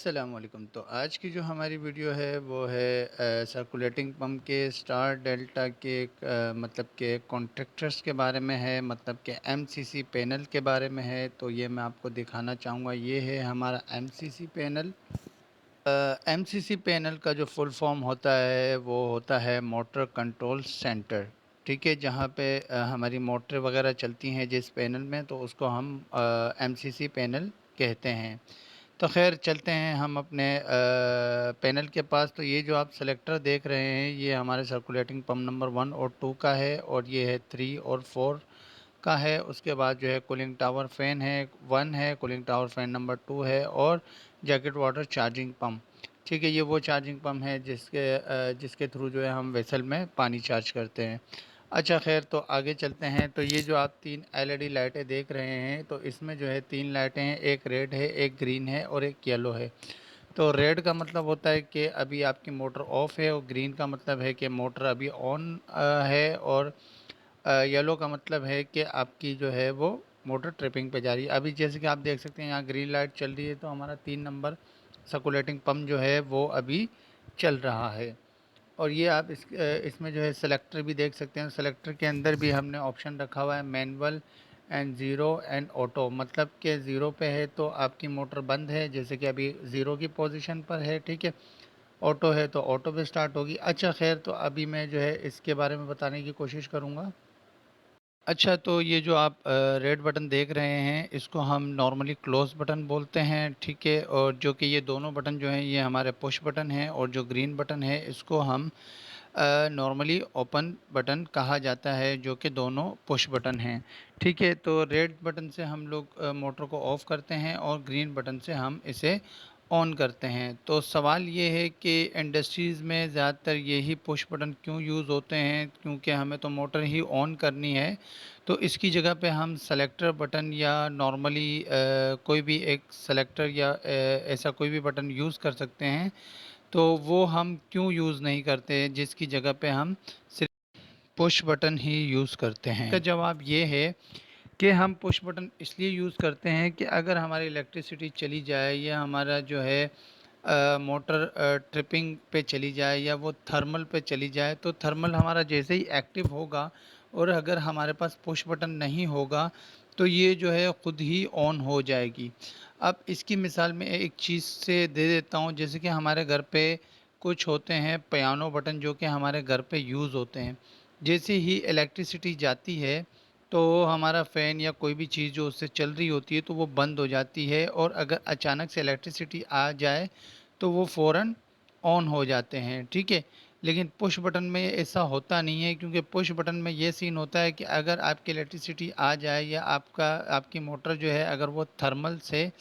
अस्सलामुअलैकुम। तो आज की जो हमारी वीडियो है वो है सर्कुलेटिंग पंप के स्टार डेल्टा के मतलब के कॉन्ट्रैक्टर्स के बारे में है, मतलब के एमसीसी पैनल के बारे में है। तो ये मैं आपको दिखाना चाहूँगा, ये है हमारा एमसीसी पैनल। एमसीसी पैनल का जो फुल फॉर्म होता है वो होता है मोटर कंट्रोल सेंटर। ठीक है, जहाँ पे हमारी मोटर वगैरह चलती हैं जिस पैनल में, तो उसको हम एमसीसी पैनल कहते हैं। तो खैर चलते हैं हम अपने पैनल के पास। तो ये जो आप सेलेक्टर देख रहे हैं ये हमारे सर्कुलेटिंग पंप नंबर 1 और 2 का है, और ये है 3 और 4 का है। उसके बाद जो है कूलिंग टावर फैन है 1 है, कूलिंग टावर फैन नंबर 2 है, और जैकेट वाटर चार्जिंग पंप। ठीक है, ये वो चार्जिंग पंप है जिसके थ्रू जो है हम वेसल में पानी चार्ज करते हैं। अच्छा खैर, तो आगे चलते हैं। तो ये जो आप 3 एलईडी लाइटें देख रहे हैं, तो इसमें जो है 3 लाइटें हैं, एक रेड है, एक ग्रीन है और एक येलो है। तो रेड का मतलब होता है कि अभी आपकी मोटर ऑफ है, और ग्रीन का मतलब है कि मोटर अभी ऑन है, और येलो का मतलब है कि आपकी जो है वो मोटर ट्रिपिंग पे जा रही है। अभी जैसे कि आप देख सकते हैं यहाँ ग्रीन लाइट चल रही है, तो हमारा 3 नंबर सर्कुलेटिंग पंप जो है वो अभी चल रहा है। और ये आप इसमें जो है सेलेक्टर भी देख सकते हैं। सेलेक्टर के अंदर भी हमने ऑप्शन रखा हुआ है manual and zero and auto. मतलब कि ज़ीरो पे है तो आपकी मोटर बंद है, जैसे कि अभी ज़ीरो की पोजीशन पर है। ठीक है, ऑटो है तो ऑटो पे स्टार्ट होगी। अच्छा खैर, तो अभी मैं जो है इसके बारे में बताने की कोशिश करूँगा। अच्छा, तो ये जो आप रेड बटन देख रहे हैं इसको हम नॉर्मली क्लोज बटन बोलते हैं। ठीक है, और जो कि ये दोनों बटन जो हैं ये हमारे पुश बटन हैं, और जो ग्रीन बटन है इसको हम नॉर्मली ओपन बटन कहा जाता है, जो कि दोनों पुश बटन हैं। ठीक है, तो रेड बटन से हम लोग मोटर को ऑफ़ करते हैं, और ग्रीन बटन से हम इसे ऑन करते हैं। तो सवाल ये है कि इंडस्ट्रीज़ में ज़्यादातर यही पुश बटन क्यों यूज़ होते हैं, क्योंकि हमें तो मोटर ही ऑन करनी है। तो इसकी जगह पे हम सेलेक्टर बटन या नॉर्मली कोई भी एक सेलेक्टर या ऐसा कोई भी बटन यूज़ कर सकते हैं। तो वो हम क्यों यूज़ नहीं करते, जिसकी जगह पे हम सिर्फ पुश बटन ही यूज़ करते हैं। इसका जवाब ये है कि हम पुश बटन इसलिए यूज़ करते हैं कि अगर हमारी इलेक्ट्रिसिटी चली जाए, या हमारा जो है मोटर ट्रिपिंग पे चली जाए, या वो थर्मल पे चली जाए, तो थर्मल हमारा जैसे ही एक्टिव होगा, और अगर हमारे पास पुश बटन नहीं होगा तो ये जो है ख़ुद ही ऑन हो जाएगी। अब इसकी मिसाल मैं एक चीज़ से दे देता हूँ। जैसे कि हमारे घर पे कुछ होते हैं पियानो बटन, जो कि हमारे घर पे यूज़ होते हैं। जैसे ही इलेक्ट्रिसिटी जाती है तो हमारा फ़ैन या कोई भी चीज़ जो उससे चल रही होती है तो वो बंद हो जाती है, और अगर अचानक से इलेक्ट्रिसिटी आ जाए तो वो फ़ौरन ऑन हो जाते हैं। ठीक है, लेकिन पुश बटन में ऐसा होता नहीं है, क्योंकि पुश बटन में ये सीन होता है कि अगर आपकी इलेक्ट्रिसिटी आ जाए, या आपकी मोटर जो है अगर वो थर्मल से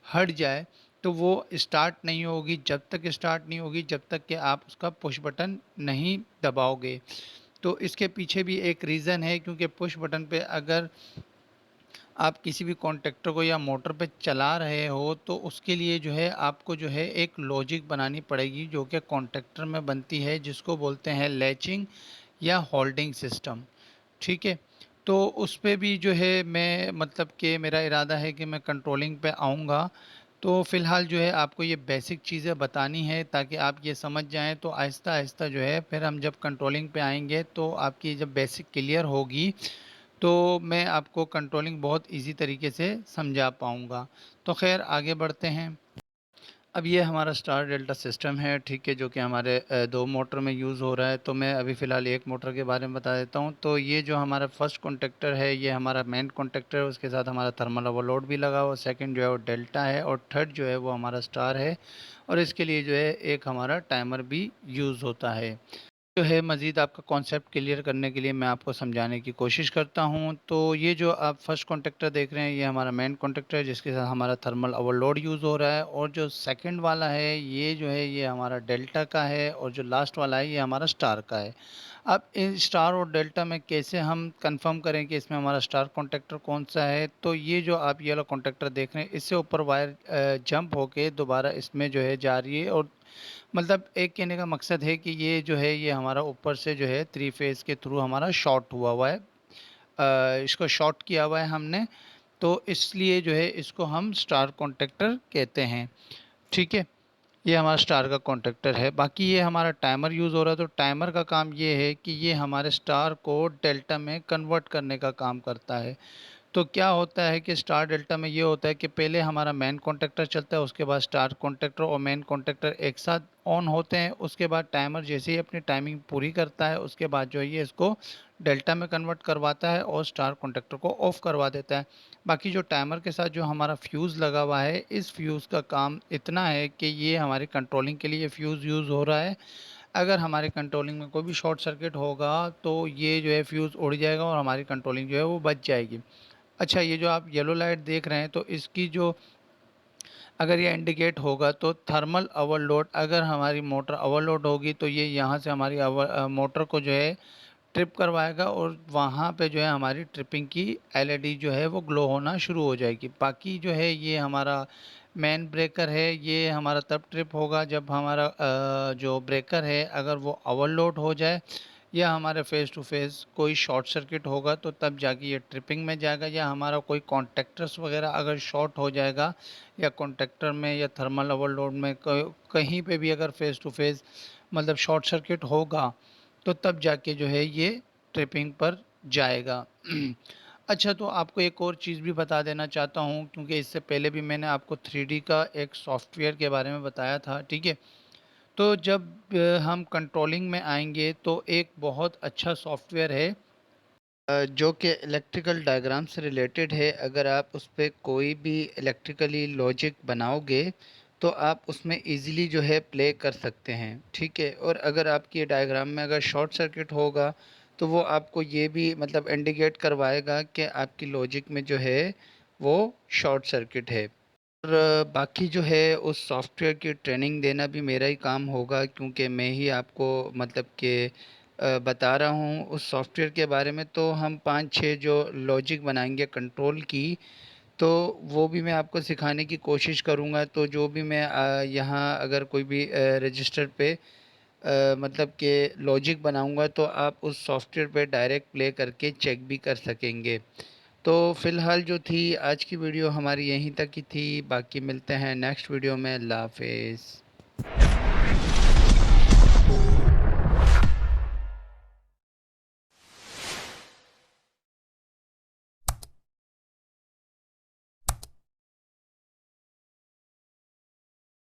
हट जाए, तो वो स्टार्ट नहीं होगी। जब तक स्टार्ट नहीं होगी जब तक कि आप उसका पुश बटन नहीं दबाओगे। तो इसके पीछे भी एक रीज़न है, क्योंकि पुश बटन पे अगर आप किसी भी कॉन्टैक्टर को या मोटर पे चला रहे हो, तो उसके लिए जो है आपको जो है एक लॉजिक बनानी पड़ेगी, जो कि कॉन्टैक्टर में बनती है, जिसको बोलते हैं लैचिंग या होल्डिंग सिस्टम। ठीक है, तो उस पे भी जो है मैं, मतलब कि मेरा इरादा है कि मैं कंट्रोलिंग पे आऊँगा। तो फ़िलहाल जो है आपको ये बेसिक चीज़ें बतानी है ताकि आप ये समझ जाएँ, तो आहिस्ता-आहिस्ता जो है फिर हम जब कंट्रोलिंग पे आएँगे तो आपकी जब बेसिक क्लियर होगी, तो मैं आपको कंट्रोलिंग बहुत ईज़ी तरीके से समझा पाऊँगा। तो ख़ैर आगे बढ़ते हैं। अब ये हमारा स्टार डेल्टा सिस्टम है। ठीक है, जो कि हमारे 2 मोटर में यूज़ हो रहा है। तो मैं अभी फ़िलहाल एक मोटर के बारे में बता देता हूँ। तो ये जो हमारा फर्स्ट कॉन्टैक्टर है ये हमारा मेन कॉन्टैक्टर है, उसके साथ हमारा थर्मल ओवरलोड भी लगा हुआ। सेकंड जो है वो डेल्टा है, और थर्ड जो है वो हमारा स्टार है, और इसके लिए जो है एक हमारा टाइमर भी यूज़ होता है। जो है मज़ीद आपका कॉन्सेप्ट क्लियर करने के लिए मैं आपको समझाने की कोशिश करता हूँ। तो ये जो आप फर्स्ट कॉन्टैक्टर देख रहे हैं ये हमारा मेन कॉन्टैक्टर है, जिसके साथ हमारा थर्मल ओवरलोड यूज़ हो रहा है। और जो सेकंड वाला है ये जो है ये हमारा डेल्टा का है, और जो लास्ट वाला है ये हमारा स्टार का है। अब इन स्टार और डेल्टा में कैसे हम कंफर्म करें कि इसमें हमारा स्टार कॉन्टैक्टर कौन सा है? तो ये जो आप ये वाला कॉन्टैक्टर देख रहे हैं इससे ऊपर वायर जंप होके दोबारा इसमें जो है जा रही है, और मतलब एक कहने का मकसद है कि ये जो है ये हमारा ऊपर से जो है 3 फेज़ के थ्रू हमारा शॉर्ट हुआ हुआ है। इसको शॉर्ट किया हुआ है हमने, तो इसलिए जो है इसको हम स्टार कॉन्टैक्टर कहते हैं। ठीक है। ये हमारा स्टार का कॉन्ट्रैक्टर है। बाकी ये हमारा टाइमर यूज़ हो रहा है, तो टाइमर का काम ये है कि ये हमारे स्टार को डेल्टा में कन्वर्ट करने का काम करता है। तो क्या होता है कि स्टार डेल्टा में ये होता है कि पहले हमारा मेन कॉन्ट्रैक्टर चलता है, उसके बाद स्टार कॉन्ट्रैक्टर और मेन कॉन्ट्रैक्टर एक साथ ऑन होते हैं। उसके बाद टाइमर जैसे ही अपनी टाइमिंग पूरी करता है, उसके बाद जो है ये इसको डेल्टा में कन्वर्ट करवाता है और स्टार कॉन्ट्रैक्टर को ऑफ करवा देता है। बाकी जो टाइमर के साथ जो हमारा फ्यूज़ लगा हुआ है, इस फ्यूज़ का काम इतना है कि ये हमारी कंट्रोलिंग के लिए फ्यूज़ यूज़ हो रहा है। अगर हमारे कंट्रोलिंग में कोई भी शॉर्ट सर्किट होगा तो ये जो है फ्यूज़ उड़ जाएगा और हमारी कंट्रोलिंग जो है वो बच जाएगी। अच्छा, ये जो आप येलो लाइट देख रहे हैं, तो इसकी जो अगर ये इंडिकेट होगा तो थर्मल ओवरलोड, अगर हमारी मोटर ओवरलोड होगी तो ये यहाँ से हमारी मोटर को जो है ट्रिप करवाएगा और वहाँ पे जो है हमारी ट्रिपिंग की एलईडी जो है वो ग्लो होना शुरू हो जाएगी। बाकी जो है ये हमारा मेन ब्रेकर है, ये हमारा तब ट्रिप होगा जब हमारा जो ब्रेकर है अगर वो ओवरलोड हो जाए या हमारे फेस टू फेस कोई शॉर्ट सर्किट होगा, तो तब जाके ये ट्रिपिंग में जाएगा। या हमारा कोई कॉन्टेक्टर्स वगैरह अगर शॉर्ट हो जाएगा या कॉन्टेक्टर में या थर्मल ओवरलोड में कहीं पे भी अगर फेस टू फेस मतलब शॉर्ट सर्किट होगा, तो तब जाके जो है ये ट्रिपिंग पर जाएगा। अच्छा, तो आपको एक और चीज़ भी बता देना चाहता हूँ, क्योंकि इससे पहले भी मैंने आपको 3D का एक सॉफ्टवेयर के बारे में बताया था, ठीक है। तो जब हम कंट्रोलिंग में आएंगे तो एक बहुत अच्छा सॉफ्टवेयर है जो कि इलेक्ट्रिकल डायग्राम से रिलेटेड है। अगर आप उस पे कोई भी इलेक्ट्रिकली लॉजिक बनाओगे तो आप उसमें इजीली जो है प्ले कर सकते हैं, ठीक है। और अगर आपकी डायग्राम में अगर शॉर्ट सर्किट होगा तो वो आपको ये भी मतलब इंडिकेट करवाएगा कि आपकी लॉजिक में जो है वो शॉर्ट सर्किट है। और बाकी जो है उस सॉफ्टवेयर की ट्रेनिंग देना भी मेरा ही काम होगा, क्योंकि मैं ही आपको मतलब कि बता रहा हूँ उस सॉफ्टवेयर के बारे में। तो हम 5-6 जो लॉजिक बनाएंगे कंट्रोल की, तो वो भी मैं आपको सिखाने की कोशिश करूँगा। तो जो भी मैं यहाँ अगर कोई भी रजिस्टर पे मतलब कि लॉजिक बनाऊँगा तो आप उस सॉफ्टवेयर पे डायरेक्ट प्ले करके चेक भी कर सकेंगे। तो फ़िलहाल जो थी आज की वीडियो हमारी यहीं तक ही थी। बाकी मिलते हैं नेक्स्ट वीडियो में। अल्लाह हाफ़िज़।